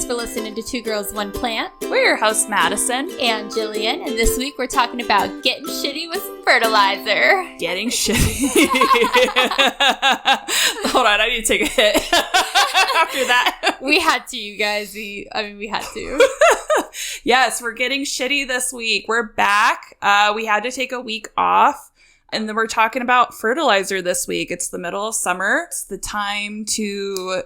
for listening to Two Girls, One Plant. We're your hosts, Madison. And Jillian. And this week we're talking about getting shitty with some fertilizer. Getting shitty. Hold on, I need to take a hit after that. We had to, you guys. We had to. Yes, we're getting shitty this week. We're back. We had to take a week off. And then we're talking about fertilizer this week. It's the middle of summer. It's the time to,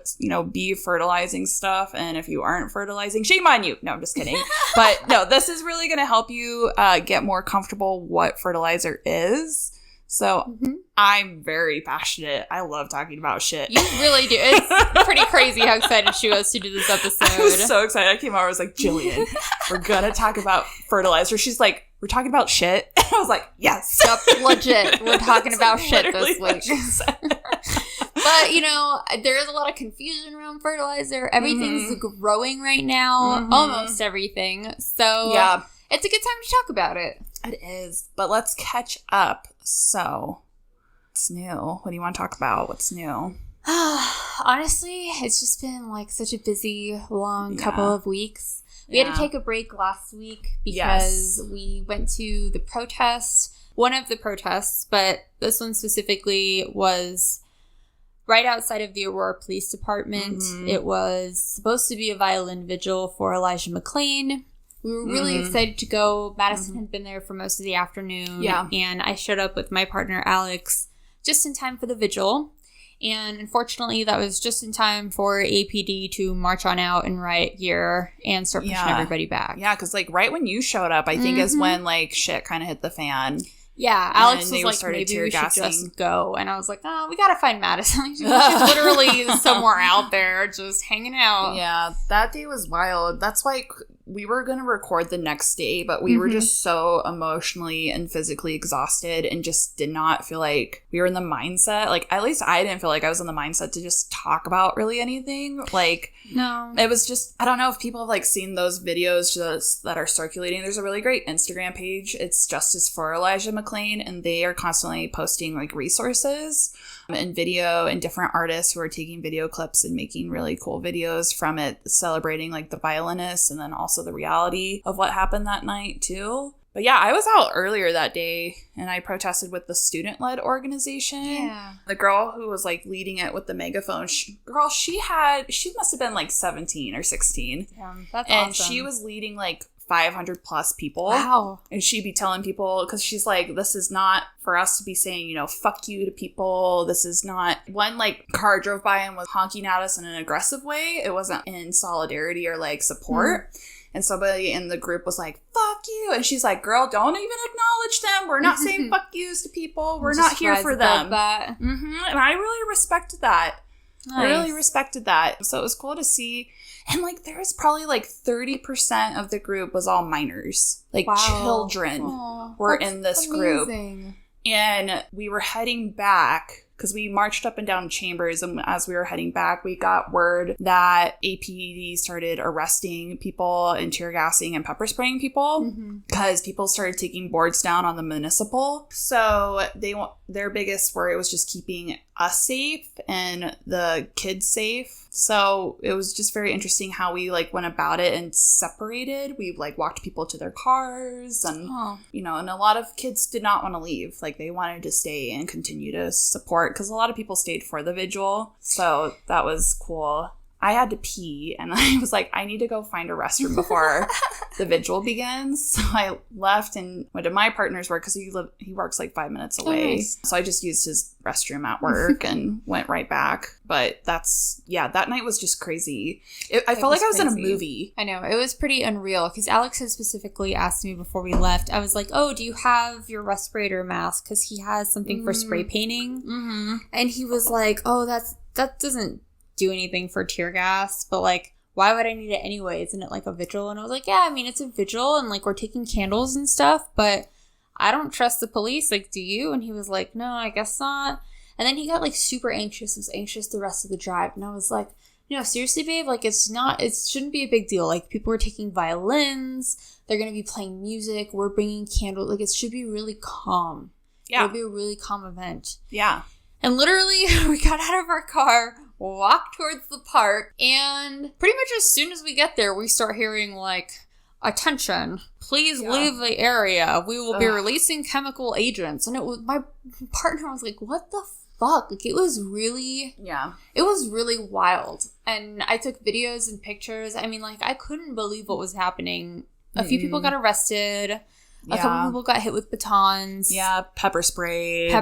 be fertilizing stuff. And if you aren't fertilizing, shame on you. No, I'm just kidding. But no, this is really going to help you get more comfortable what fertilizer is. So I'm very passionate. I love talking about shit. You really do. It's pretty crazy how excited she was to do this episode. I was so excited. I came over, I was like, Jillian, we're going to talk about fertilizer. She's like, we're talking about shit. And I was like, yes. Yep, legit. We're talking about shit this week. But, there is a lot of confusion around fertilizer. Everything's growing right now. Almost everything. So yeah, it's a good time to talk about it. It is. But let's catch up. So, what's new? What do you want to talk about? What's new? Honestly, it's just been like such a busy, long couple of weeks. We had to take a break last week because we went to the protest, one of the protests, but this one specifically was right outside of the Aurora Police Department. It was supposed to be a violin vigil for Elijah McClain. We were really excited to go. Madison had been there for most of the afternoon. Yeah. And I showed up with my partner, Alex, just in time for the vigil. And unfortunately, that was just in time for APD to march on out in riot gear and start pushing everybody back. Yeah, because right when you showed up, I think is when shit kind of hit the fan. Yeah, Alex was like, maybe we should just go. And I was like, we gotta find Madison. She's literally somewhere out there just hanging out. Yeah, that day was wild. That's why we were going to record the next day, but we were just so emotionally and physically exhausted and just did not feel like we were in the mindset. At least I didn't feel like I was in the mindset to just talk about really anything. No. It was just, I don't know if people have seen those videos just that are circulating. There's a really great Instagram page. It's Justice for Elijah McClain, and they are constantly posting resources and video and different artists who are taking video clips and making really cool videos from it, celebrating the violinists and then also the reality of what happened that night too. But yeah, I was out earlier that day and I protested with the student-led organization. Yeah. The girl who was leading it with the megaphone, she must have been 17 or 16. Yeah, that's and awesome. She was leading 500 plus people. Wow. And she'd be telling people, because she's like, this is not for us to be saying, fuck you to people. This is not, one car drove by and was honking at us in an aggressive way. It wasn't in solidarity or support. And somebody in the group was like, fuck you. And she's like, girl, don't even acknowledge them. We're not saying fuck yous to people. We're not here for them. That. And I really respected that. Nice. I really respected that. So it was cool to see. And there was probably 30% of the group was all minors. Children were in this amazing group. And we were heading back because we marched up and down Chambers. And as we were heading back, we got word that APD started arresting people and tear gassing and pepper spraying people because people started taking boards down on the municipal. So their biggest worry was just keeping us safe and the kids safe. So it was just very interesting how we went about it and separated. We walked people to their cars and, and a lot of kids did not want to leave. They wanted to stay and continue to support because a lot of people stayed for the vigil. So that was cool. I had to pee and I was like, I need to go find a restroom before the vigil begins. So I left and went to my partner's work because he works 5 minutes away. Oh, nice. So I just used his restroom at work and went right back. But that night was just crazy. I felt like I was crazy. In a movie. I know. It was pretty unreal because Alex had specifically asked me before we left. I was like, oh, do you have your respirator mask? Because he has something for spray painting. And he was like, oh, that doesn't do anything for tear gas, but why would I need it anyway? Isn't it a vigil? And I was like, yeah, I mean, it's a vigil and we're taking candles and stuff, but I don't trust the police. Do you? And he was like, no, I guess not. And then he got super anxious, was anxious the rest of the drive. And I was like, seriously, babe, it shouldn't be a big deal. People are taking violins, they're going to be playing music, we're bringing candles. It should be really calm. Yeah. It would be a really calm event. Yeah. And literally, we got out of our car, walk towards the park, and pretty much as soon as we get there, we start hearing, like, attention, please leave the area. We will be releasing chemical agents. And my partner was like, what the fuck? Like, it was really wild. And I took videos and pictures. I mean, like, I couldn't believe what was happening. A few people got arrested. A couple people got hit with batons. Yeah, pepper sprayed.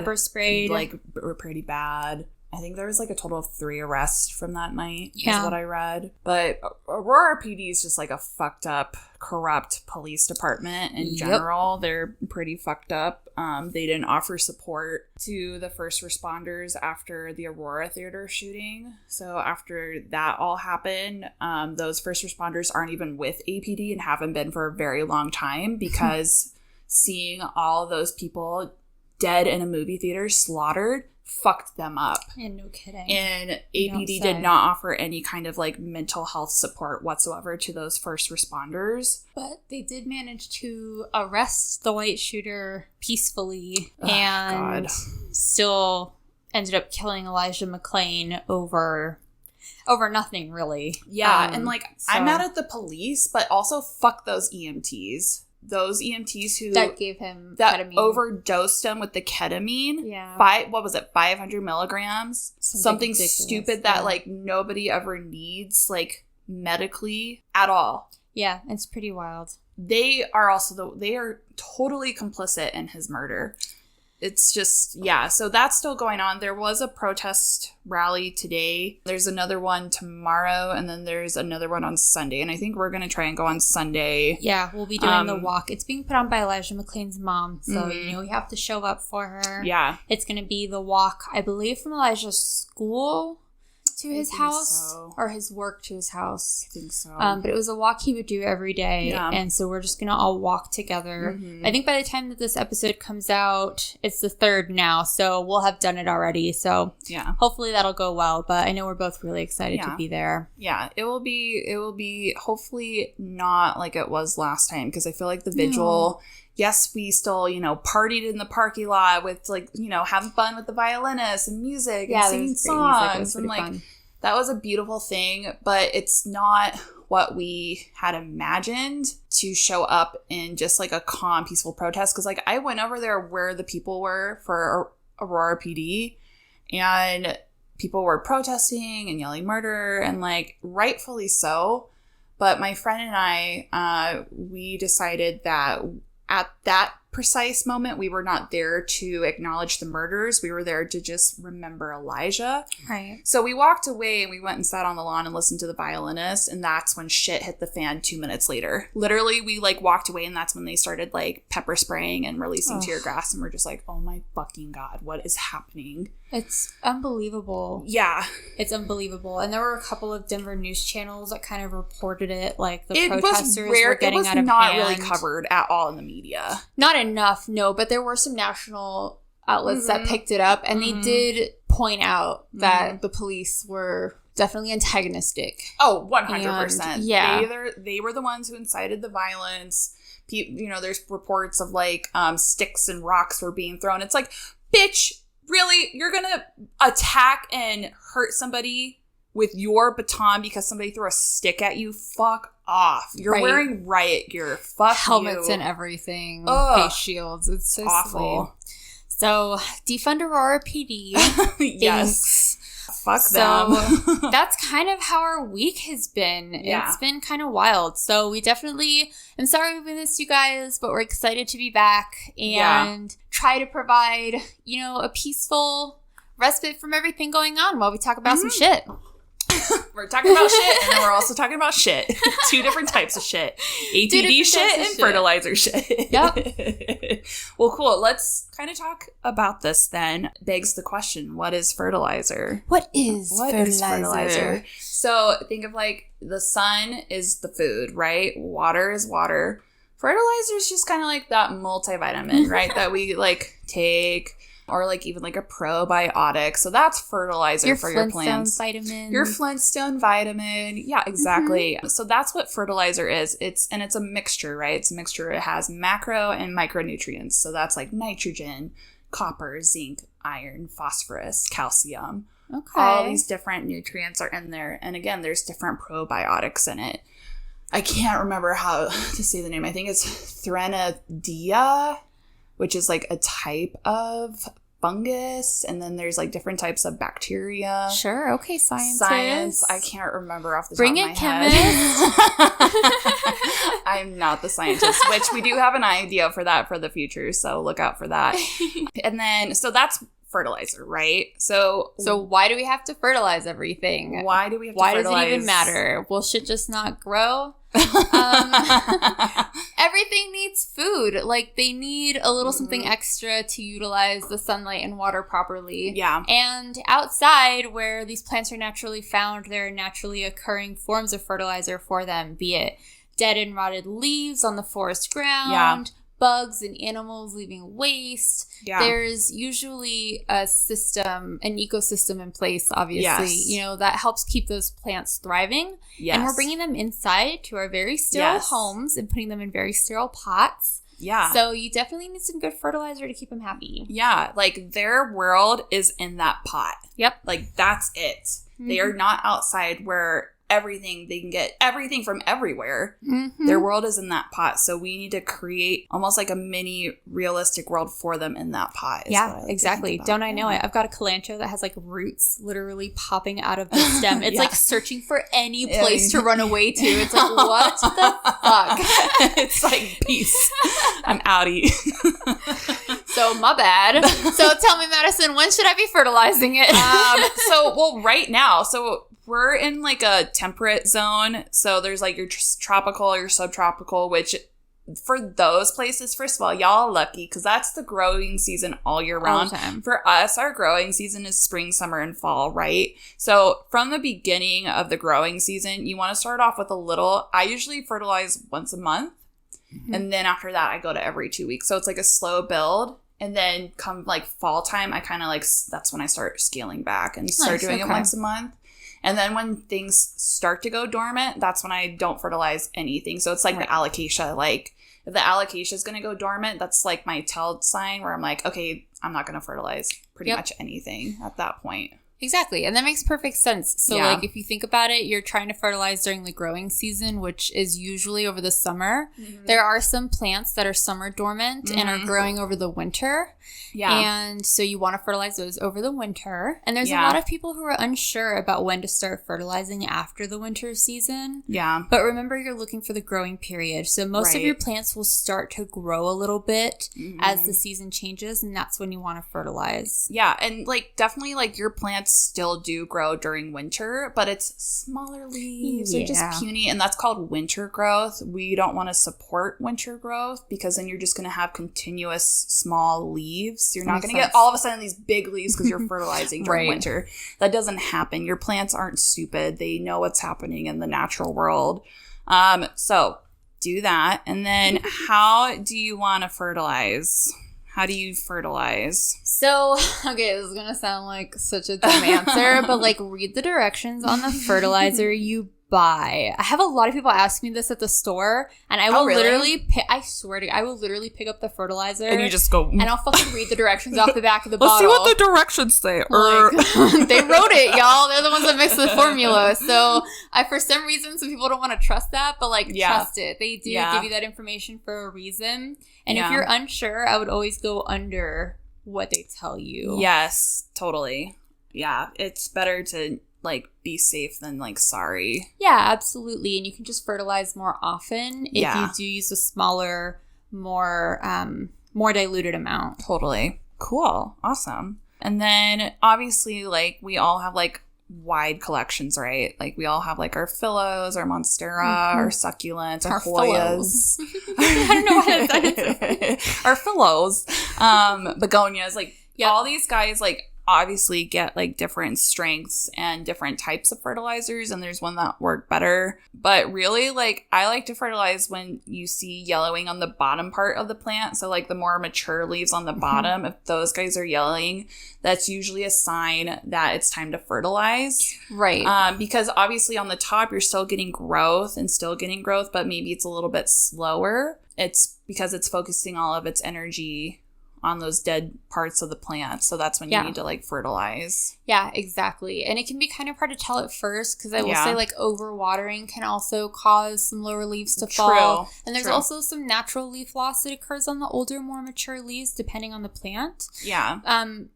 Like, were pretty bad. I think there was like a total of 3 arrests from that night, is what I read. But Aurora PD is just like a fucked up, corrupt police department in general. They're pretty fucked up. They didn't offer support to the first responders after the Aurora Theater shooting. So after that all happened, those first responders aren't even with APD and haven't been for a very long time because seeing all those people dead in a movie theater, slaughtered, fucked them up. And no kidding. And APD did not offer any kind of like mental health support whatsoever to those first responders. But they did manage to arrest the white shooter peacefully and still ended up killing Elijah McClain over nothing, really. Yeah, and like, I'm mad at the police, but also fuck those EMTs. Those EMTs who that gave him that ketamine. Overdosed him with the ketamine. Yeah. 500 milligrams? Something stupid that like nobody ever needs, like medically at all. Yeah, it's pretty wild. They are totally complicit in his murder. It's just, so that's still going on. There was a protest rally today. There's another one tomorrow, and then there's another one on Sunday. And I think we're going to try and go on Sunday. Yeah, we'll be doing the walk. It's being put on by Elijah McClain's mom. So, we have to show up for her. Yeah. It's going to be the walk, I believe, from Elijah's school to his house or his work to his house. I think so. But it was a walk he would do every day. Yeah. And so we're just going to all walk together. Mm-hmm. I think by the time that this episode comes out, it's the 3rd now. So we'll have done it already. So hopefully that'll go well. But I know we're both really excited to be there. Yeah, it will be hopefully not like it was last time. Because I feel like the vigil... Yes, we still, partied in the parking lot with, like, having fun with the violinists and music and singing songs. And, like, fun. That was a beautiful thing, but it's not what we had imagined to show up in just, like, a calm, peaceful protest. Because, like, I went over there where the people were for Aurora PD, and people were protesting and yelling murder, and, like, rightfully so. But my friend and I, we decided that at that precise moment, we were not there to acknowledge the murders. We were there to just remember Elijah. Right. So we walked away and we went and sat on the lawn and listened to the violinist. And that's when shit hit the fan 2 minutes later. Literally, we like walked away and that's when they started like pepper spraying and releasing tear gas. And we're just like, oh my fucking God, what is happening? It's unbelievable. Yeah. It's unbelievable. And there were a couple of Denver news channels that kind of reported it. Like the protesters were getting out of hand. It was not really covered at all in the media. Not enough, no. But there were some national outlets that picked it up. And they did point out that the police were definitely antagonistic. Oh, 100%. And, yeah. They were the ones who incited the violence. There's reports of like sticks and rocks were being thrown. It's like, bitch, really? You're going to attack and hurt somebody with your baton because somebody threw a stick at you? Fuck off. You're wearing riot gear. Fuck helmets and everything. Face shields. It's so awful. So, defund Aurora PD. Yes. Fuck them. So, that's kind of how our week has been. Yeah. It's been kind of wild. So, we definitely... I'm sorry we missed you guys, but we're excited to be back and try to provide, a peaceful respite from everything going on while we talk about some shit. We're talking about shit, and then we're also talking about shit. 2 different types of shit. APD shit and fertilizer shit. Yep. Well, cool. Let's kind of talk about this then. Begs the question, what is fertilizer? What is fertilizer? So think of like the sun is the food, right? Water is water. Fertilizer is just kind of like that multivitamin, right? That we like take... Or like even like a probiotic. So that's fertilizer for your plants. Your Flintstone vitamin. Yeah, exactly. Mm-hmm. So that's what fertilizer is. It's a mixture, right? It's a mixture. It has macro and micronutrients. So that's like nitrogen, copper, zinc, iron, phosphorus, calcium, Okay. All these different nutrients are in there. And again, there's different probiotics in it. I can't remember how to say the name. I think it's Threnodia, which is like a type of fungus, and then there's like different types of bacteria. Sure. Okay, science. I can't remember off the Bring top of it, my head. I'm not the scientist, which we do have an idea for that for the future, so look out for that. And then, so that's fertilizer, right? So why do we have to fertilize everything? Why do we have to fertilize? Why does it even matter? Will shit just not grow? Everything needs food. Like, they need a little something extra to utilize the sunlight and water properly. Yeah. And outside, where these plants are naturally found, there are naturally occurring forms of fertilizer for them, be it dead and rotted leaves on the forest ground, bugs and animals leaving waste. Yeah. There's usually a system, an ecosystem in place, obviously, that helps keep those plants thriving. Yes. And we're bringing them inside to our very sterile homes and putting them in very sterile pots. Yeah. So you definitely need some good fertilizer to keep them happy. Yeah. Like, their world is in that pot. Yep. Like, that's it. Mm-hmm. They are not outside where they can get everything from everywhere. Mm-hmm. Their world is in that pot. So we need to create almost like a mini realistic world for them in that pot. Yeah, exactly. Don't I know it? I've got a calantro that has like roots literally popping out of the stem. It's like searching for any place to run away to. It's like, what the fuck? It's like, peace. I'm outie. So my bad. So tell me, Madison, when should I be fertilizing it? Right now. So we're in like a temperate zone. So there's like your tropical, your subtropical, which for those places, first of all, y'all are lucky because that's the growing season all year round. For us, our growing season is spring, summer, and fall, right? So from the beginning of the growing season, you want to start off with I usually fertilize once a month. Mm-hmm. And then after that, I go to every 2 weeks. So it's like a slow build. And then come like fall time, I kind of like, that's when I start scaling back and start doing it once a month. And then when things start to go dormant, that's when I don't fertilize anything. So it's like the alocasia. Like, if the alocasia is going to go dormant, that's like my tell sign where I'm like, okay, I'm not going to fertilize pretty much anything at that point. Exactly. And that makes perfect sense. So, like, if you think about it, you're trying to fertilize during the growing season, which is usually over the summer. Mm-hmm. There are some plants that are summer dormant and are growing over the winter. Yeah. And so you want to fertilize those over the winter. And there's a lot of people who are unsure about when to start fertilizing after the winter season. Yeah. But remember, you're looking for the growing period. So most of your plants will start to grow a little bit as the season changes. And that's when you want to fertilize. Yeah. And, like, definitely, like, your plants still do grow during winter, but it's smaller leaves. They're just puny, and that's called winter growth. We don't want to support winter growth because then you're just going to have continuous small leaves. You're not going to get all of a sudden these big leaves because you're fertilizing during winter. That doesn't happen. Your plants aren't stupid. They know what's happening in the natural world. So do that. And then how do you want to fertilize? How do you fertilize? So, okay, this is going to sound like such a dumb answer, but like read the directions on the fertilizer you buy. I have a lot of people ask me this at the store, and I will literally I swear to God, I will literally pick up the fertilizer. And you just go. And I'll fucking read the directions off the back of the Let's bottle. Let's see what the directions say. Like, they wrote it, y'all. They're the ones that mix the formula. So, for some reason, some people don't want to trust that, but like, trust it. They do give you that information for a reason. And if you're unsure, I would always go under what they tell you. Yes, totally. Yeah, it's better to like be safe than like sorry. Yeah, absolutely. And you can just fertilize more often if you do use a smaller, more diluted amount. Totally. Cool. Awesome. And then obviously, like, we all have like wide collections, right? Like, we all have like our phyllos, our monstera, our succulents, our hoyas. I don't know what that is. Our phyllos, begonias, like all these guys, like, obviously get like different strengths and different types of fertilizers, and there's one that work better. But really, like, I like to fertilize when you see yellowing on the bottom part of the plant. So like the more mature leaves on the bottom, if those guys are yellowing, that's usually a sign that it's time to fertilize. Right. Because obviously on the top, you're still getting growth, but maybe it's a little bit slower. It's because it's focusing all of its energy on those dead parts of the plant. So that's when you need to like fertilize. Yeah, exactly. And it can be kind of hard to tell at first because I will say like overwatering can also cause some lower leaves to fall. And there's also some natural leaf loss that occurs on the older, more mature leaves depending on the plant. Yeah.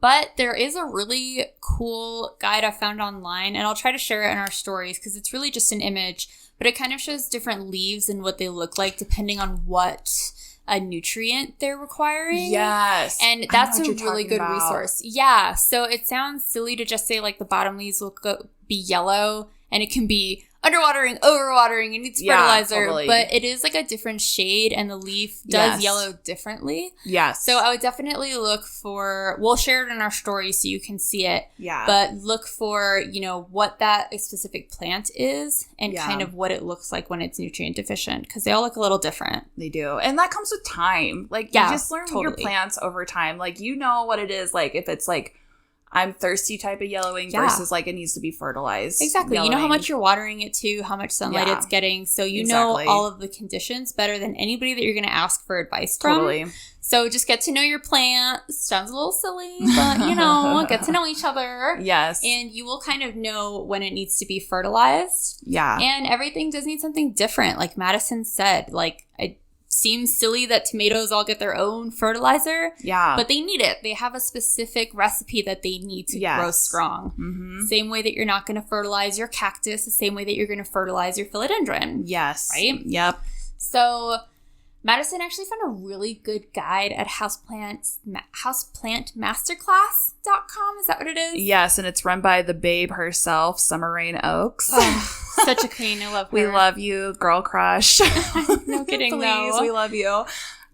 But there is a really cool guide I found online, and I'll try to share it in our stories because it's really just an image, but it kind of shows different leaves and what they look like depending on what a nutrient they're requiring. Yes. And that's a really good resource. Yeah. So it sounds silly to just say like the bottom leaves will be yellow, and it can be underwatering, overwatering, and needs fertilizer. Totally. But it is like a different shade, and the leaf does yellow differently. Yes. So I would definitely look for, we'll share it in our story so you can see it. Yeah. But look for, you know, what that specific plant is and kind of what it looks like when it's nutrient deficient, because they all look a little different. They do. And that comes with time. Like, you just learn your plants over time. Like, you know what it is. Like, if it's like, I'm thirsty type of yellowing versus like it needs to be fertilized. Exactly. Yellowing. You know how much you're watering it to, how much sunlight it's getting. So you know all of the conditions better than anybody that you're going to ask for advice from. Totally. So just get to know your plant. Sounds a little silly, but you know, get to know each other. Yes. And you will kind of know when it needs to be fertilized. Yeah. And everything does need something different. Like Madison said, like it seems silly that tomatoes all get their own fertilizer. Yeah. But they need it. They have a specific recipe that they need to grow strong. Mm-hmm. Same way that you're not going to fertilize your cactus, the same way that you're going to fertilize your philodendron. Yes. Right? Yep. So Madison actually found a really good guide at houseplantmasterclass.com. Is that what it is? Yes, and it's run by the babe herself, Summer Rain Oaks. Oh, such a queen. I love her. We love you, girl crush. No kidding, Please, though. we love you.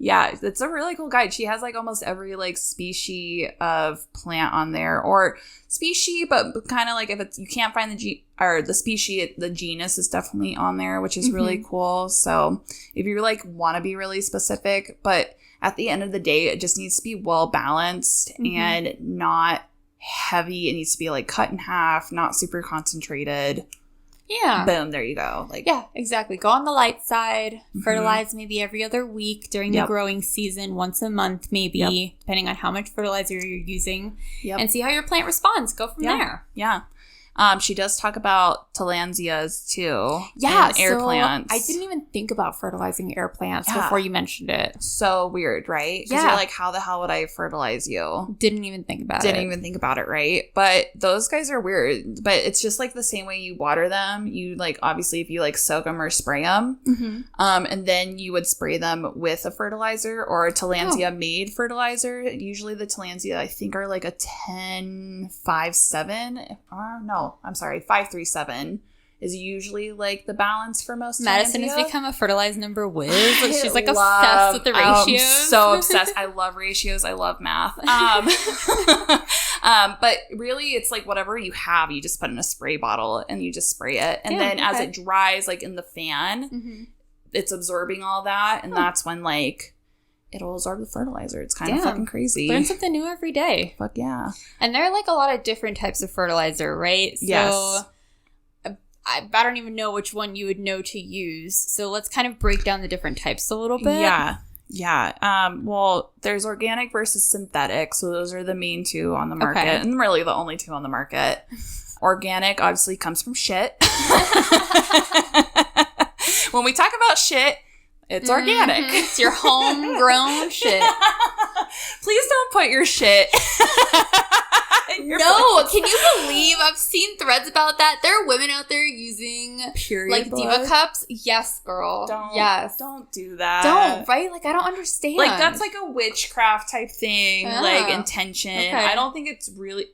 Yeah, it's a really cool guide. She has like almost every like species of plant on there, or species, but kind of like if it's you can't find the species, the genus is definitely on there, which is really cool. So if you like want to be really specific, but at the end of the day, it just needs to be well balanced and not heavy. It needs to be like cut in half, not super concentrated. Yeah. Boom, there you go. Like, yeah, exactly. Go on the light side. Fertilize maybe every other week during the growing season, once a month maybe, depending on how much fertilizer you're using. And see how your plant responds. Go from there. Yeah. She does talk about tillandsias too. Yeah, and air plants. I didn't even think about fertilizing air plants before you mentioned it. So weird, right? Because you're like, how the hell would I fertilize you? Didn't even think about it. Didn't even think about it, right? But those guys are weird. But it's just like the same way you water them. You like, obviously, if you like soak them or spray them, and then you would spray them with a fertilizer or a tillandsia made fertilizer. Usually the tillandsia, I think, are like a 10-5-7. No. I'm sorry, 5-3-7 is usually like the balance for most. Madison has become a fertilized number whiz. She's like obsessed with the ratios. So obsessed. I love ratios. I love math. But really it's like whatever you have, you just put in a spray bottle and you just spray it. And then as it dries like in the fan, it's absorbing all that. And that's when like it'll absorb the fertilizer. It's kind of fucking crazy. Learn something new every day. Fuck yeah. And there are like a lot of different types of fertilizer, right? So I don't even know which one you would know to use. So let's kind of break down the different types a little bit. Yeah. Well, there's organic versus synthetic. So those are the main two on the market. And really the only two on the market. Organic obviously comes from shit. When we talk about shit, it's organic. It's your homegrown shit. Please don't put your shit. No, can you believe I've seen threads about that? There are women out there using period like blood? Diva cups. Yes, girl. Don't do that. Don't, right? Like I don't understand. Like that's like a witchcraft type thing, like intention. I don't think it's really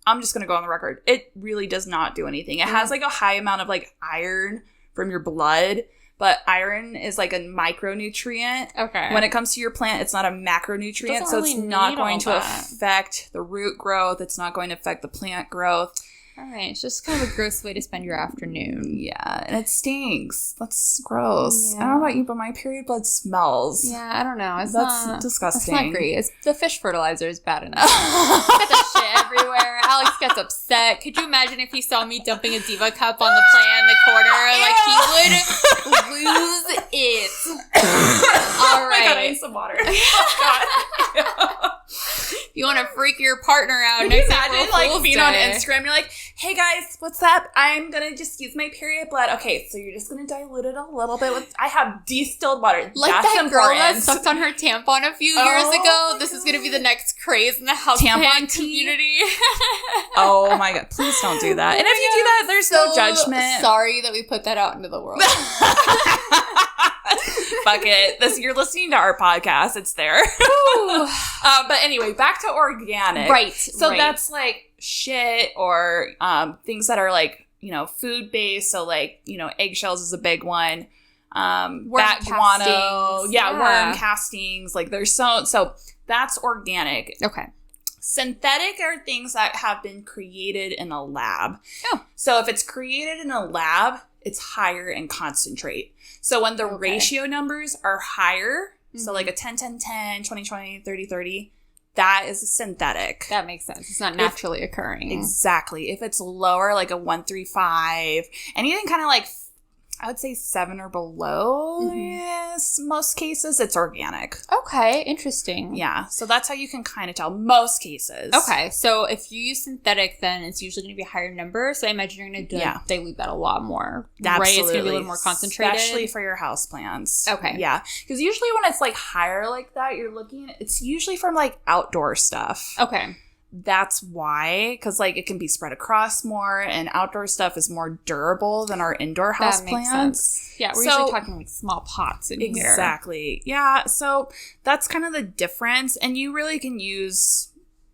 I'm just gonna go on the record. It really does not do anything. It has like a high amount of like iron from your blood. But iron is like a micronutrient. Okay. When it comes to your plant, it's not a macronutrient. So it's not going to affect the root growth. It's not going to affect the plant growth. All right. It's just kind of a gross way to spend your afternoon. Yeah. And it stinks. That's gross. I don't know about you, but my period blood smells. Yeah, I don't know. That's disgusting. It's not great. The fish fertilizer is bad enough. Got the shit everywhere. Alex gets upset. Could you imagine if he saw me dumping a Diva cup on the plant in the corner? Like, he would lose it. All right. Oh my God, I need some water. Oh, God. freak your partner out. Imagine like being on Instagram. You're like, hey guys, what's up? I'm gonna just use my period blood. Okay, so you're just gonna dilute it a little bit with. I have distilled water. Like that's that important. girl that sucked on her tampon a few years ago. This is gonna be the next craze in the tampon community. Oh my god! Please don't do that. And if you do that, there's no judgment. Sorry that we put that out into the world. Fuck it. You're listening to our podcast. It's there. But anyway, back to organic. Right. So that's like shit or things that are like, food based. So like, eggshells is a big one. Bat guano. Yeah, worm castings. Like there's so that's organic. Okay. Synthetic are things that have been created in a lab. Oh. So if it's created in a lab, it's higher in concentrate. So when the ratio numbers are higher, so like a 10-10-10, 20-20, 30-30, that is a synthetic. That makes sense. It's not naturally occurring. Exactly. If it's lower, like a 1-3-5, anything kind of like, I would say 7 or below, yes, most cases, it's organic. Okay, interesting. Yeah, so that's how you can kind of tell most cases. Okay, so if you use synthetic, then it's usually going to be a higher number, so I imagine you're going to dilute that a lot more, Absolutely. Right? It's going to be a little more concentrated. Especially for your houseplants. Okay. Yeah, because usually when it's like higher like that, you're looking at, it's usually from like outdoor stuff. Okay. That's why, because like it can be spread across more, and outdoor stuff is more durable than our indoor house plants. Yeah, we're usually talking like small pots in here. Exactly. Yeah, so that's kind of the difference, and you really can use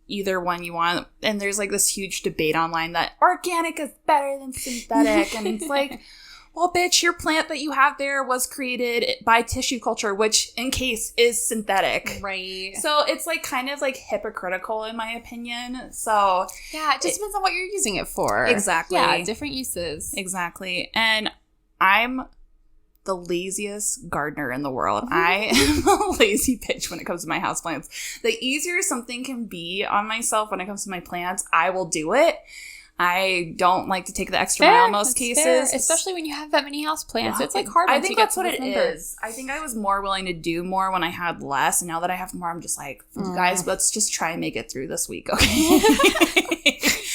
either one you want. And there's like this huge debate online that organic is better than synthetic, and it's like, well, bitch, your plant that you have there was created by tissue culture, which in case is synthetic. Right. So it's like kind of like hypocritical in my opinion. So yeah, it just depends on what you're using it for. Exactly. Yeah, different uses. Exactly. And I'm the laziest gardener in the world. I am a lazy bitch when it comes to my houseplants. The easier something can be on myself when it comes to my plants, I will do it. I don't like to take the extra mile in most cases. Fair. Especially when you have that many houseplants. Well, it's like hard I think that's what it is. I think I was more willing to do more when I had less. And now that I have more, I'm just like, guys, let's just try and make it through this week, okay?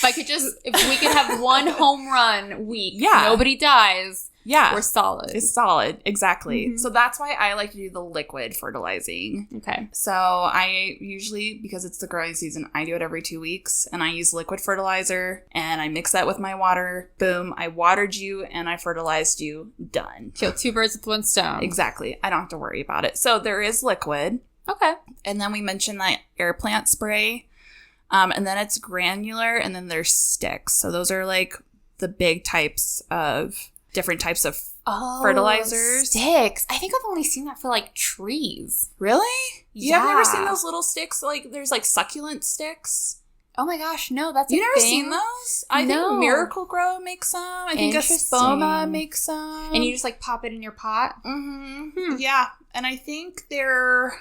If we could have one home run week, nobody dies. Yeah. We're solid. It's solid. Exactly. Mm-hmm. So that's why I like to do the liquid fertilizing. Okay. So I usually, because it's the growing season, I do it every 2 weeks, and I use liquid fertilizer and I mix that with my water. Boom. I watered you and I fertilized you. Done. Kill 2 birds with 1 stone. Exactly. I don't have to worry about it. So there is liquid. Okay. And then we mentioned that air plant spray. And then it's granular, and then there's sticks. So those are like the big types of different types of fertilizers. Sticks. I think I've only seen that for like trees. Really? Yeah. You've never seen those little sticks? Like there's like succulent sticks. Oh my gosh, no, that's you never seen those? I think Miracle Grow makes some. I think Espoma makes some. And you just like pop it in your pot? Mm-hmm. Yeah. And I think they're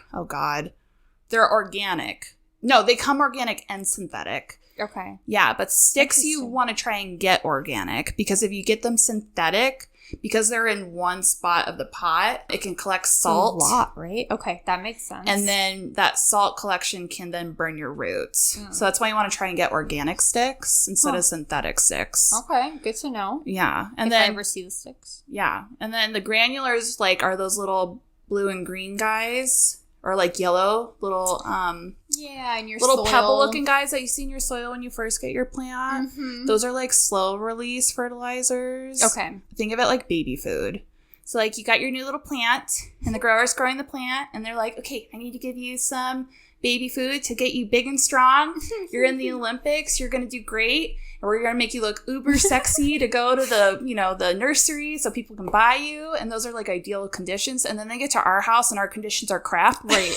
organic. No, they come organic and synthetic. Okay. Yeah, but sticks you want to try and get organic, because if you get them synthetic, because they're in one spot of the pot, it can collect salt. A lot, right? Okay, that makes sense. And then that salt collection can then burn your roots. So that's why you want to try and get organic sticks instead of synthetic sticks. Okay, good to know. Yeah. And if then I ever see the sticks. Yeah. And then the granulars are those little blue and green guys. Or like yellow little and your little soil. pebble looking guys that you see in your soil when you first get your plant. Mm-hmm. Those are like slow release fertilizers. Okay. Think of it like baby food. So like you got your new little plant, and the grower's growing the plant, and they're like, okay, I need to give you some baby food to get you big and strong. You're in the Olympics. You're going to do great. And we're going to make you look uber sexy to go to the nursery so people can buy you. And those are like ideal conditions. And then they get to our house and our conditions are crap. Right.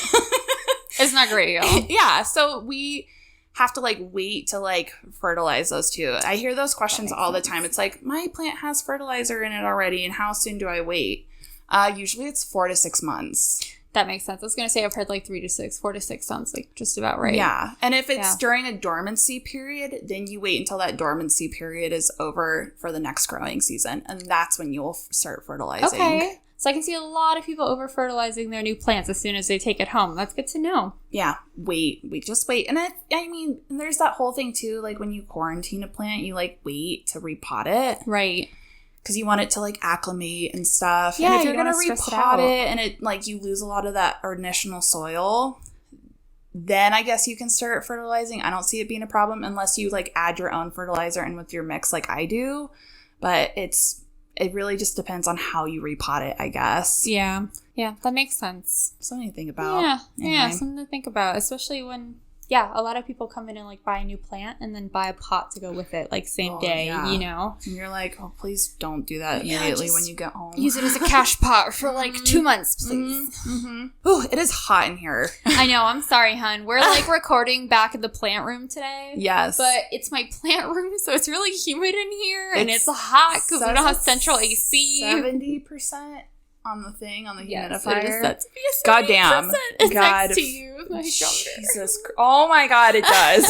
It's not great, y'all. Yeah. So we have to like wait to like fertilize those too. I hear those questions all the time. It's like, my plant has fertilizer in it already, and how soon do I wait? Usually it's 4 to 6 months. That makes sense. I was going to say I've heard like 3 to 6. 4 to 6 sounds like just about right. Yeah. And if it's during a dormancy period, then you wait until that dormancy period is over for the next growing season. And that's when you'll start fertilizing. Okay. So I can see a lot of people over-fertilizing their new plants as soon as they take it home. That's good to know. Yeah. Just wait. And I mean, there's that whole thing too, like when you quarantine a plant, you like wait to repot it. Right. Because you want it to like acclimate and stuff. Yeah, and if you're going to repot it and it like you lose a lot of that initial soil, then I guess you can start fertilizing. I don't see it being a problem unless you like add your own fertilizer in with your mix like I do. But it really just depends on how you repot it, I guess. Yeah. Yeah, that makes sense. Something to think about. Yeah. Anyway. Yeah, something to think about, especially when... Yeah, a lot of people come in and, like, buy a new plant and then buy a pot to go with it, like, same day, you know? And you're like, oh, please don't do that immediately when you get home. Use it as a cash pot for, like, 2 months, please. Ooh, it is hot in here. I know. I'm sorry, hun. We're, like, recording back in the plant room today. Yes. But it's my plant room, so it's really humid in here, and it's hot because we don't have central AC. 70%. On the thing, on the humidifier. It is set to be a 70%. Goddamn. It's next to you. My Jesus. Oh my God, it does.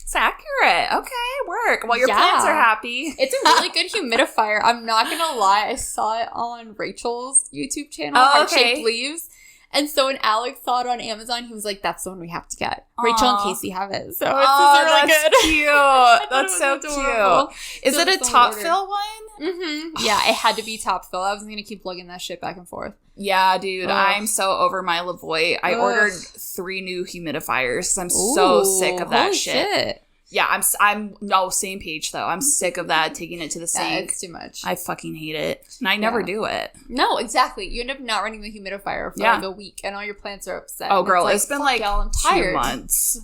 It's accurate. Okay, work. Well, your plants are happy. It's a really good humidifier. I'm not going to lie. I saw it on Rachel's YouTube channel, Heart-Shaped Leaves. And so when Alex saw it on Amazon, he was like, that's the one we have to get. Rachel and Casey have it. So it's really good. Cute. That's so cute. Is it a top fill one? Mm-hmm. Yeah, it had to be top fill. I was going to keep plugging that shit back and forth. Yeah, dude. I'm so over my Lavoie. I ordered 3 new humidifiers because I'm so sick of that shit. Yeah, I'm no, same page though. I'm sick of that, taking it to the sink. Yeah, it's too much. I fucking hate it. And I never do it. No, exactly. You end up not running the humidifier for like a week and all your plants are upset. Oh, girl, it's been like I'm tired. 2 months.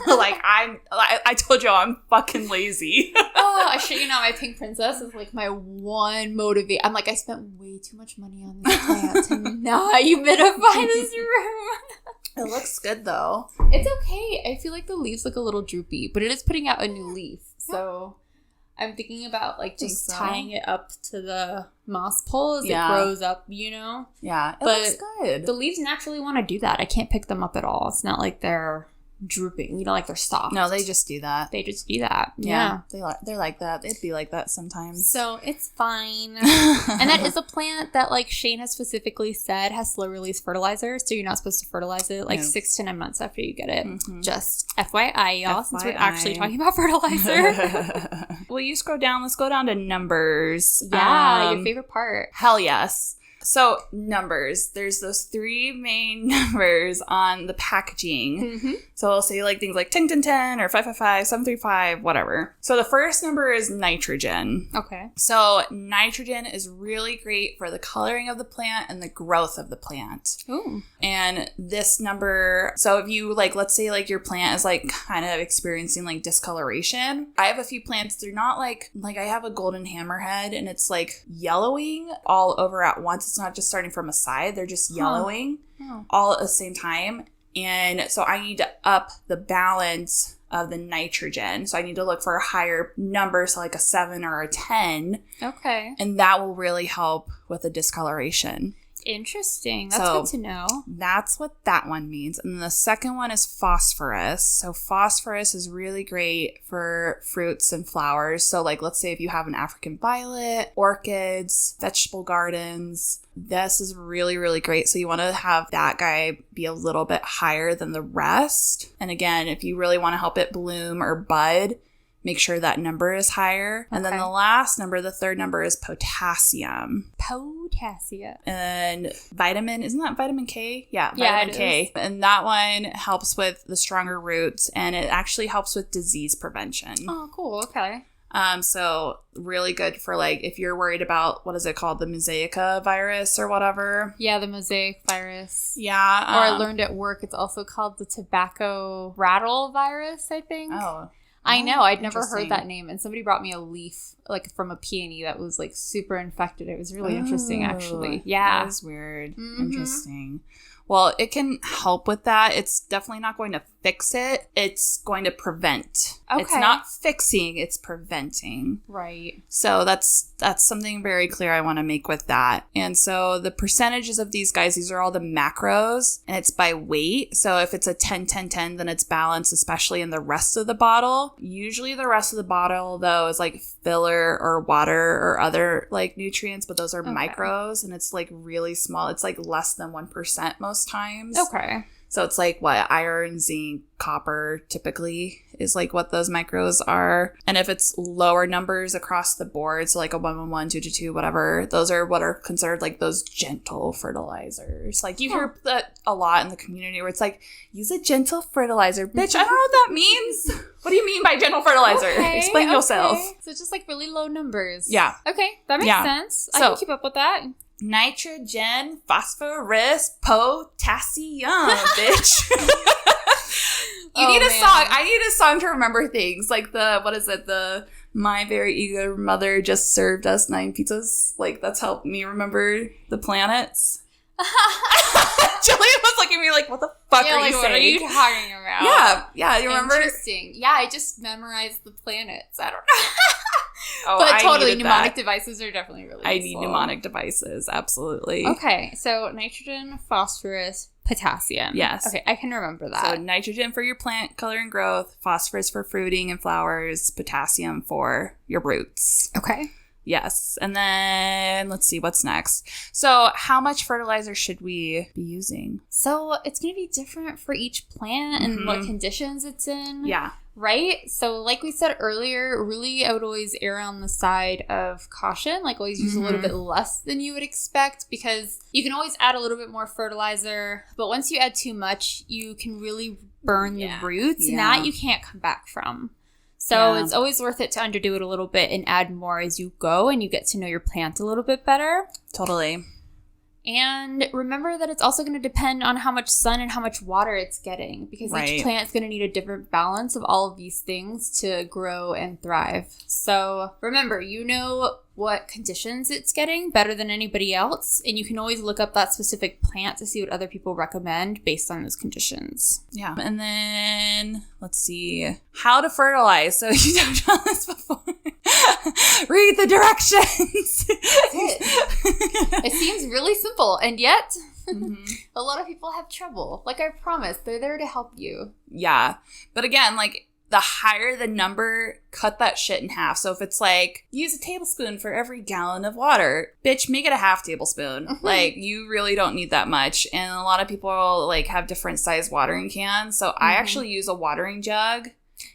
Like, I told you I'm fucking lazy. I shit you not, my pink princess is like my one motivate. I'm like, I spent way too much money on this plant to not humidify this room. It looks good though. It's okay. I feel like the leaves look a little droopy, but it is putting out a new leaf. So I'm thinking about like just tying it up to the moss pole as it grows up, you know? Yeah, it looks good. The leaves naturally want to do that. I can't pick them up at all. It's not like they're drooping, you know, like they're soft. No, they just do that. Yeah. They're like that. It'd be like that sometimes. So it's fine. And that is a plant that like Shane has specifically said has slow release fertilizer, so you're not supposed to fertilize it like 6 to 9 months after you get it. Just FYI, y'all, since we're actually talking about fertilizer. Will you scroll down? Let's go down to numbers. Yeah, your favorite part. Hell yes. So, numbers. There's those 3 main numbers on the packaging. So, I'll say like things like 10, 10, 10, or 555, 735, whatever. So, the first number is nitrogen. Okay. So, nitrogen is really great for the coloring of the plant and the growth of the plant. Ooh. And this number, so if you like, let's say like your plant is like kind of experiencing like discoloration. I have a few plants, they're not like I have a golden hammerhead and it's like yellowing all over at once. It's not just starting from a side. They're just yellowing all at the same time. And so I need to up the balance of the nitrogen. So I need to look for a higher number, so like a 7 or a 10. Okay. And that will really help with the discoloration. Interesting. That's good to know. That's what that one means. And then the second one is phosphorus. So phosphorus is really great for fruits and flowers. So like, let's say if you have an African violet, orchids, vegetable gardens, this is really, really great. So you want to have that guy be a little bit higher than the rest. And again, if you really want to help it bloom or bud, make sure that number is higher. And then the last number, the third number, is potassium. Potassium. And vitamin, isn't that vitamin K? Yeah, vitamin K. And that one helps with the stronger roots, and it actually helps with disease prevention. Oh, cool. Okay. So really good for like if you're worried about, what is it called, the Mosaica virus or whatever. Yeah, the mosaic virus. Yeah. Or I learned at work it's also called the tobacco rattle virus, I think. Oh. I know. I'd never heard that name. And somebody brought me a leaf like from a peony that was like super infected. It was really interesting, actually. Yeah. That was weird. Interesting. Well, it can help with that. It's definitely not going to fix it. It's going to prevent. Okay. It's not fixing, it's preventing. Right. So that's something very clear I want to make with that. And so the percentages of these guys, these are all the macros, and it's by weight. So if it's a 10-10-10, then it's balanced, especially in the rest of the bottle. Usually the rest of the bottle, though, is like filler or water or other like nutrients, but those are micros, and it's like really small. It's like less than 1% most times. Okay. So it's like what iron, zinc, copper typically is like what those micros are. And if it's lower numbers across the board, so like a 111, 222, whatever, those are what are considered like those gentle fertilizers. Like you hear that a lot in the community where it's like, use a gentle fertilizer. Bitch, I don't know what that means. What do you mean by gentle fertilizer? Explain yourself. So it's just like really low numbers. Yeah. Okay, that makes sense. I can keep up with that. Nitrogen, phosphorus, potassium, bitch. You need a song. I need a song to remember things. Like the My Very Eager Mother Just Served Us 9 Pizzas. Like, that's helped me remember the planets. Jillian was looking at me like, what the fuck are you saying? What are you talking about? Yeah, you remember? Interesting. Yeah, I just memorized the planets. I don't know. Oh, but totally, mnemonic devices are definitely really useful. I need mnemonic devices, absolutely. Okay, so nitrogen, phosphorus, potassium. Yes. Okay, I can remember that. So nitrogen for your plant color and growth, phosphorus for fruiting and flowers, potassium for your roots. Okay. Yes. And then let's see, what's next? So how much fertilizer should we be using? So it's going to be different for each plant and what conditions it's in. Yeah. Right? So like we said earlier, really I would always err on the side of caution. Like always use a little bit less than you would expect, because you can always add a little bit more fertilizer. But once you add too much, you can really burn the roots, and that you can't come back from. So it's always worth it to underdo it a little bit and add more as you go, and you get to know your plant a little bit better. Totally. And remember that it's also going to depend on how much sun and how much water it's getting, because each plant is going to need a different balance of all of these things to grow and thrive. So remember, you know what conditions it's getting better than anybody else, and you can always look up that specific plant to see what other people recommend based on those conditions. Yeah. And then let's see how to fertilize. So you touched on this before. Read the directions. It seems really simple, and yet a lot of people have trouble. Like I promised, they're there to help you. Yeah. But again, like, the higher the number, cut that shit in half. So if it's like, use a tablespoon for every gallon of water, bitch, make it a half tablespoon. Like, you really don't need that much. And a lot of people, like, have different size watering cans. So I actually use a watering jug.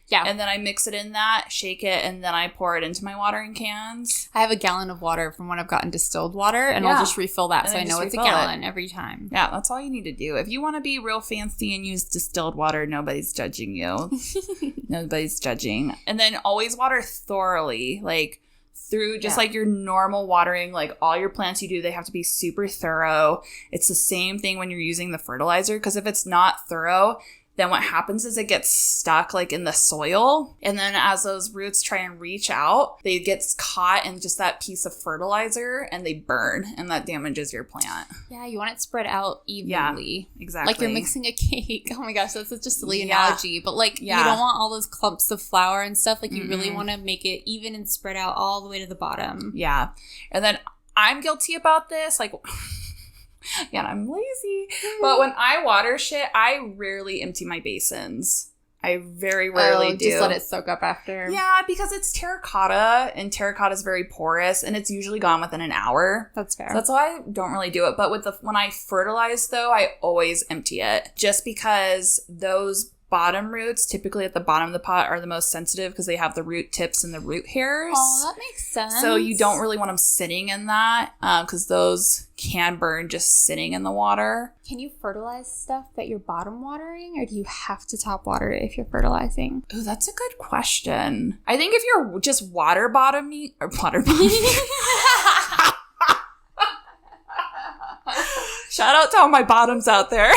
Yeah. And then I mix it in that, shake it, and then I pour it into my watering cans. I have a gallon of water from when I've gotten distilled water, and I'll just refill that, so I know it's a gallon every time. Yeah, that's all you need to do. If you want to be real fancy and use distilled water, nobody's judging you. Nobody's judging. And then always water thoroughly, like through just like your normal watering, like all your plants you do, they have to be super thorough. It's the same thing when you're using the fertilizer, because if it's not thorough, then what happens is it gets stuck like in the soil. And then as those roots try and reach out, they get caught in just that piece of fertilizer and they burn, and that damages your plant. Yeah, you want it spread out evenly. Yeah, exactly. Like you're mixing a cake. Oh my gosh, that's such a silly analogy. But like you don't want all those clumps of flour and stuff. Like you really want to make it even and spread out all the way to the bottom. Yeah. And then I'm guilty about this. Like... Yeah, I'm lazy. But when I water shit, I rarely empty my basins. I very rarely do. Just let it soak up after. Yeah, because it's terracotta, and terracotta is very porous, and it's usually gone within an hour. That's fair. So that's why I don't really do it. But when I fertilize, though, I always empty it. Just because those bottom roots, typically at the bottom of the pot, are the most sensitive because they have the root tips and the root hairs. Oh, that makes sense. So you don't really want them sitting in that because those can burn just sitting in the water. Can you fertilize stuff that you're bottom watering, or do you have to top water it if you're fertilizing? Oh, that's a good question. I think if you're just water bottoming. Shout out to all my bottoms out there.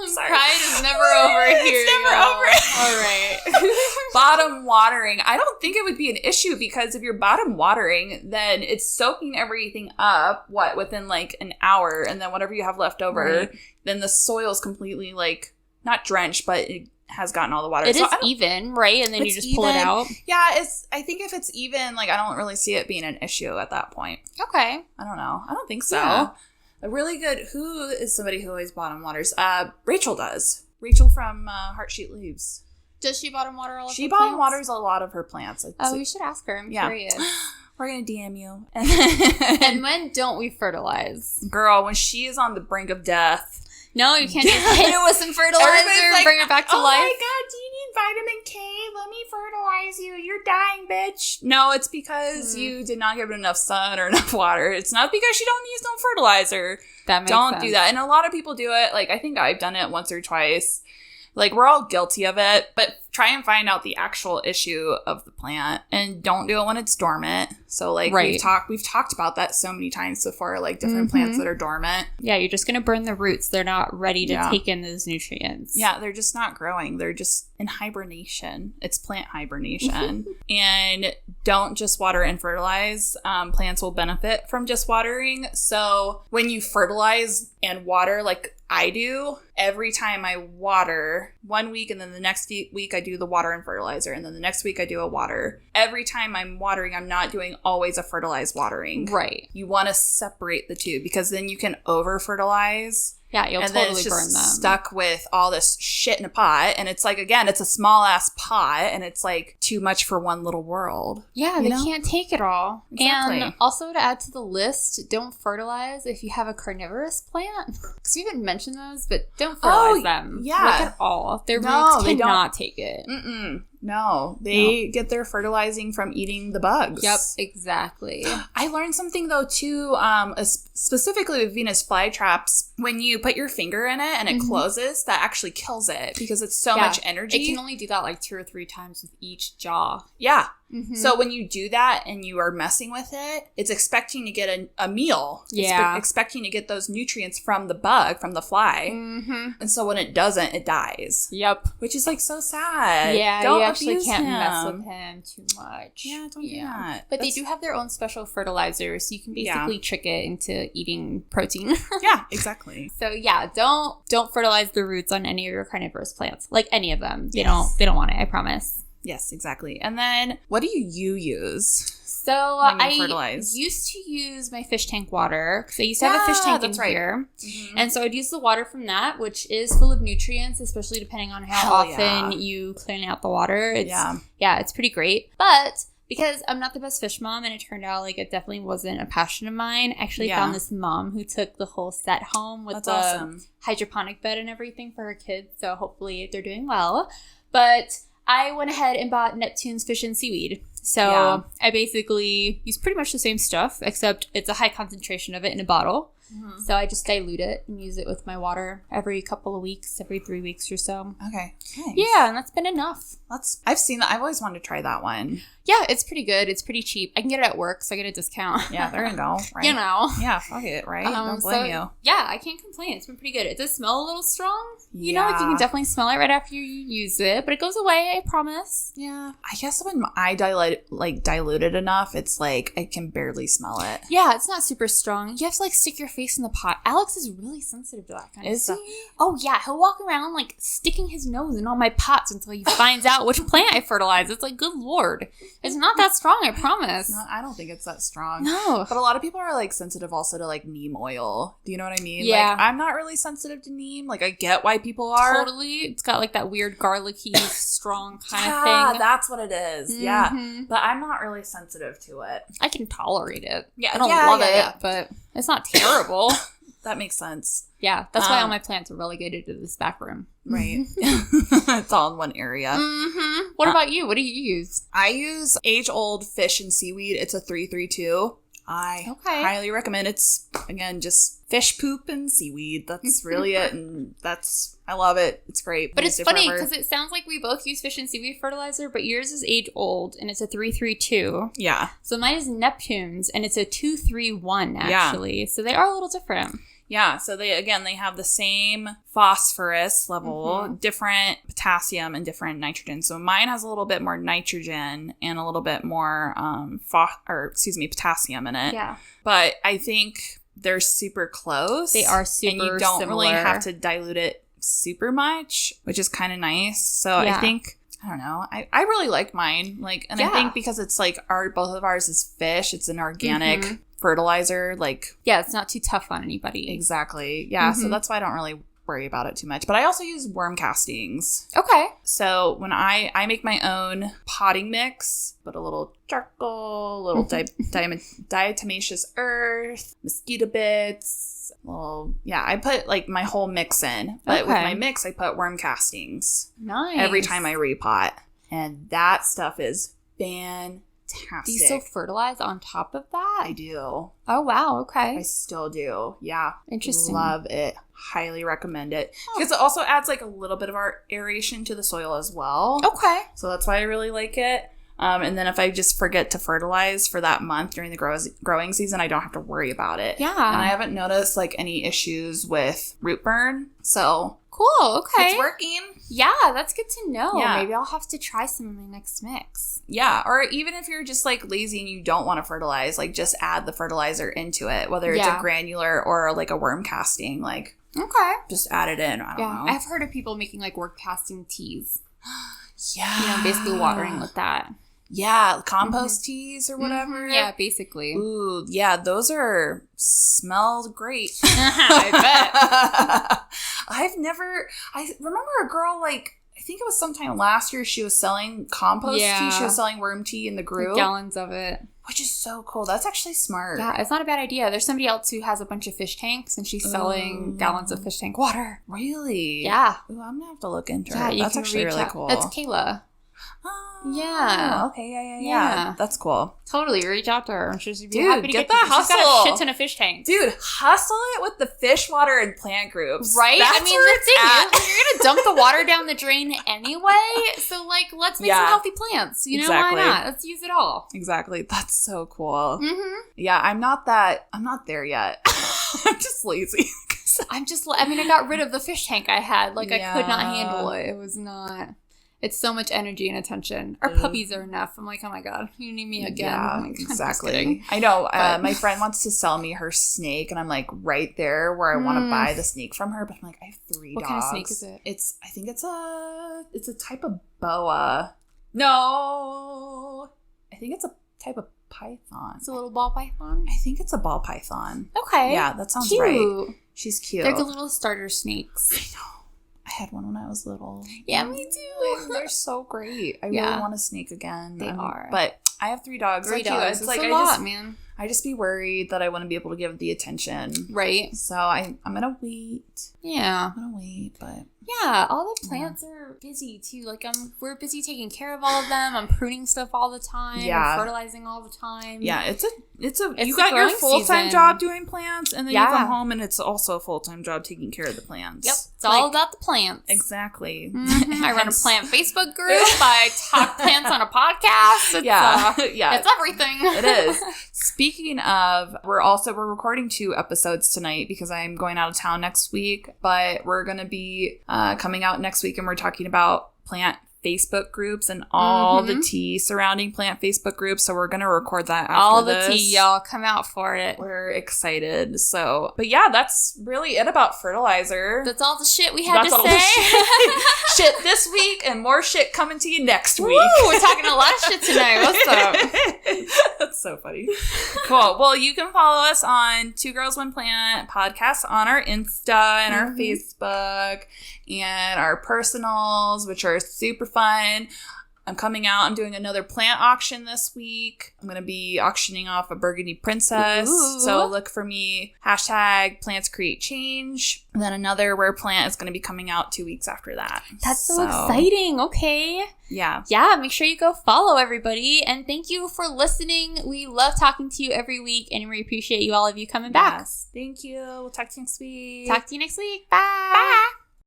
Sorry. Pride is never over here. It's never over. All right. bottom watering, I don't think it would be an issue because if you're bottom watering, then it's soaking everything up, within like an hour, and then whatever you have left over, then the soil's completely like, not drenched, but it has gotten all the water. It is even, right? And then you just pull it out. Yeah, I think if it's even, like, I don't really see it being an issue at that point. Okay. I don't know. I don't think so. Yeah. A really good, who is somebody who always bottom waters? Rachel does. Rachel from Heart Sheet Leaves. Does she bottom water all of her plants? She bottom waters a lot of her plants. We should ask her. I'm curious. We're going to DM you. And when don't we fertilize? Girl, when she is on the brink of death. No, you can't just hit it with some fertilizer and bring it back to life. Oh my God, do you need vitamin K? Let me fertilize you. You're dying, bitch. No, it's because you did not give it enough sun or enough water. It's not because you don't use no fertilizer. That makes sense. Don't do that. And a lot of people do it. Like, I think I've done it once or twice. Like, we're all guilty of it, but try and find out the actual issue of the plant and don't do it when it's dormant. So, like, we've talked about that so many times before, like, different plants that are dormant. Yeah, you're just going to burn the roots. They're not ready to take in those nutrients. Yeah, they're just not growing. They're just in hibernation. It's plant hibernation. And don't just water and fertilize. Plants will benefit from just watering. So, when you fertilize and water, like I do, every time I water 1 week and then the next week I do the water and fertilizer and then the next week I do a water. Every time I'm watering, I'm not doing always a fertilized watering. Right. You want to separate the two because then you can over fertilize. Yeah, you'll and totally then it's just burn them. Stuck with all this shit in a pot. And it's like, again, it's a small ass pot and it's like too much for one little world. Yeah, they can't take it all. Exactly. And also to add to the list, don't fertilize if you have a carnivorous plant. Because we haven't mentioned those, but don't fertilize them. Yeah. Like at all. Their roots cannot take it. No, they get their fertilizing from eating the bugs. Yep, exactly. I learned something, though, too, specifically with Venus flytraps. When you put your finger in it and it closes, that actually kills it because it's so much energy. It can only do that like 2 or 3 times with each jaw. Yeah. So when you do that and you are messing with it, it's expecting to get a meal. Yeah. It's expecting to get those nutrients from the bug, from the fly. And so when it doesn't, it dies. Yep. Which is like so sad. Yeah, don't you actually can't him. mess with him too much. Yeah, don't do that. But they do have their own special fertilizers, so you can basically trick it into eating protein. Yeah, exactly. So yeah, don't fertilize the roots on any of your carnivorous plants. Like any of them. They don't want it, I promise. Yes, exactly. And then what do you use? So I used to use my fish tank water because I used to have a fish tank in here. And so I'd use the water from that, which is full of nutrients, especially depending on how often you clean out the water. It's pretty great. But because I'm not the best fish mom and it turned out like it definitely wasn't a passion of mine, I actually found this mom who took the whole set home with the hydroponic bed and everything for her kids. So hopefully they're doing well. But I went ahead and bought Neptune's Fish and Seaweed. So I basically use pretty much the same stuff, except it's a high concentration of it in a bottle. So I just dilute it and use it with my water every couple of weeks, every 3 weeks or so. Okay. Nice. Yeah, and that's been enough. I've seen that. I've always wanted to try that one. Yeah, it's pretty good. It's pretty cheap. I can get it at work, so I get a discount. Yeah, there you go. Right. You know. Yeah, fuck it, right? Don't blame you. Yeah, I can't complain. It's been pretty good. It does smell a little strong. You know, like you can definitely smell it right after you use it, but it goes away, I promise. Yeah. I guess when I dilute it enough, it's like I can barely smell it. Yeah, it's not super strong. You have to like stick your face in the pot. Alex is really sensitive to that kind of stuff. He? Oh yeah, he'll walk around like sticking his nose in all my pots until he finds out which plant I fertilize. It's like, good lord. It's not that strong, I promise. No, I don't think it's that strong. No. But a lot of people are like sensitive also to like neem oil. Do you know what I mean? Yeah. Like, I'm not really sensitive to neem. Like, I get why people are. Totally. It's got like that weird garlicky, strong kind of thing. Yeah, that's what it is. Yeah. But I'm not really sensitive to it. I can tolerate it. Yeah. I don't love it, but it's not terrible. That makes sense. Yeah, that's why all my plants are relegated to this back room. Right. It's all in one area. What about you? What do you use? I use age-old fish and seaweed. It's a 332. I highly recommend. It's, again, just fish poop and seaweed. That's really it. And I love it. It's great. But it's funny because it sounds like we both use fish and seaweed fertilizer, but yours is age old and it's a 332. Yeah. So mine is Neptune's and it's a 231 actually. Yeah. So they are a little different. Yeah, so they have the same phosphorus level, different potassium and different nitrogen. So mine has a little bit more nitrogen and a little bit more potassium in it. Yeah. But I think they're super close. They are super and you don't similar. really have to dilute it super much, which is kind of nice. So I think, I don't know, I really like mine. Like, and I think because it's like both of ours is fish, it's an organic fertilizer, like, yeah, it's not too tough on anybody. Exactly. Yeah, so that's why I don't really worry about it too much. But I also use worm castings. Okay. So when I make my own potting mix, put a little charcoal, a little diatomaceous earth, mosquito bits, I put like my whole mix in. But with my mix, I put worm castings. Nice. Every time I repot. And that stuff is fantastic. Do you still fertilize on top of that? I do. Oh, wow. Okay. I still do. Yeah. Interesting. Love it. Highly recommend it. Because it also adds like a little bit of aeration to the soil as well. Okay. So that's why I really like it. And then if I just forget to fertilize for that month during the growing season, I don't have to worry about it. Yeah. And I haven't noticed like any issues with root burn. So cool. Okay. It's working. Yeah, that's good to know. Yeah. Maybe I'll have to try some in my next mix. Yeah. Or even if you're just like lazy and you don't want to fertilize, like just add the fertilizer into it, whether it's a granular or like a worm casting, like just add it in. I don't know. I've heard of people making like worm casting teas. Yeah. You know, basically watering with that. Yeah, compost teas or whatever. Yeah, basically. Ooh, yeah, those smell great. I bet. I remember a girl, like, I think it was sometime last year, she was selling compost tea. She was selling worm tea in the group. Gallons of it. Which is so cool. That's actually smart. Yeah, it's not a bad idea. There's somebody else who has a bunch of fish tanks, and she's selling gallons of fish tank water. Really? Yeah. Ooh, I'm going to have to look into it. That's actually really cool. That's Kayla. Oh, yeah. Okay. Yeah. That's cool. Totally. Reach out to her. She'd be happy to get that hustle. She's got a shit ton of fish tanks. Dude, hustle it with the fish water and plant groups. Right? That's the thing is, you're going to dump the water down the drain anyway. So, like, let's make some healthy plants. You know, why not? Let's use it all. Exactly. That's so cool. Mm-hmm. Yeah, I'm not there yet. I'm just lazy. I got rid of the fish tank I had. Like, I could not handle it. It was not... It's so much energy and attention. Our puppies are enough. I'm like, oh my God, you need me again. Yeah, like, exactly. I know. My friend wants to sell me her snake, and I'm like right there where I want to buy the snake from her. But I'm like, I have 3 dogs. What kind of snake is it? I think it's a type of boa. No, I think it's a type of python. It's a little ball python? I think it's a ball python. Okay. Yeah, that sounds cute. right. She's cute. They're the little starter snakes. I know. I had one when I was little. Yeah, me too. They're so great. I really want a snake again. They are. But I have 3 dogs. 3 dogs. It's like, a lot, man. I just be worried that I wouldn't be able to give the attention. Right. So I'm going to wait. Yeah. I'm going to wait, but... Yeah, all the plants are busy too. Like we're busy taking care of all of them. I'm pruning stuff all the time. Yeah, I'm fertilizing all the time. Yeah, it's you got your full-time job doing plants, and then you come home and it's also a full-time job taking care of the plants. Yep, it's all about the plants. Exactly. Mm-hmm. I run a plant Facebook group. I talk plants on a podcast. It's everything. It is. Speaking of, we're recording 2 episodes tonight because I'm going out of town next week, but we're going to be coming out next week, and we're talking about plant Facebook groups and all the tea surrounding plant Facebook groups. So we're going to record that after this. All the tea, y'all. Come out for it. We're excited. So, but yeah, that's really it about fertilizer. That's all the shit we had to say. Shit this week and more shit coming to you next week. Woo, we're talking a lot of shit tonight. What's up? That's so funny. Cool. Well, you can follow us on 2 Girls 1 Plant podcast on our Insta and our Facebook and our personals, which are super fun. I'm coming out. I'm doing another plant auction this week. I'm going to be auctioning off a Burgundy Princess. Ooh. So look for me. #PlantsCreateChange. And then another rare plant is going to be coming out 2 weeks after that. That's so exciting. Okay. Yeah. Yeah. Make sure you go follow everybody. And thank you for listening. We love talking to you every week. And we appreciate all of you coming back. Yes. Thank you. We'll talk to you next week. Talk to you next week. Bye. Bye.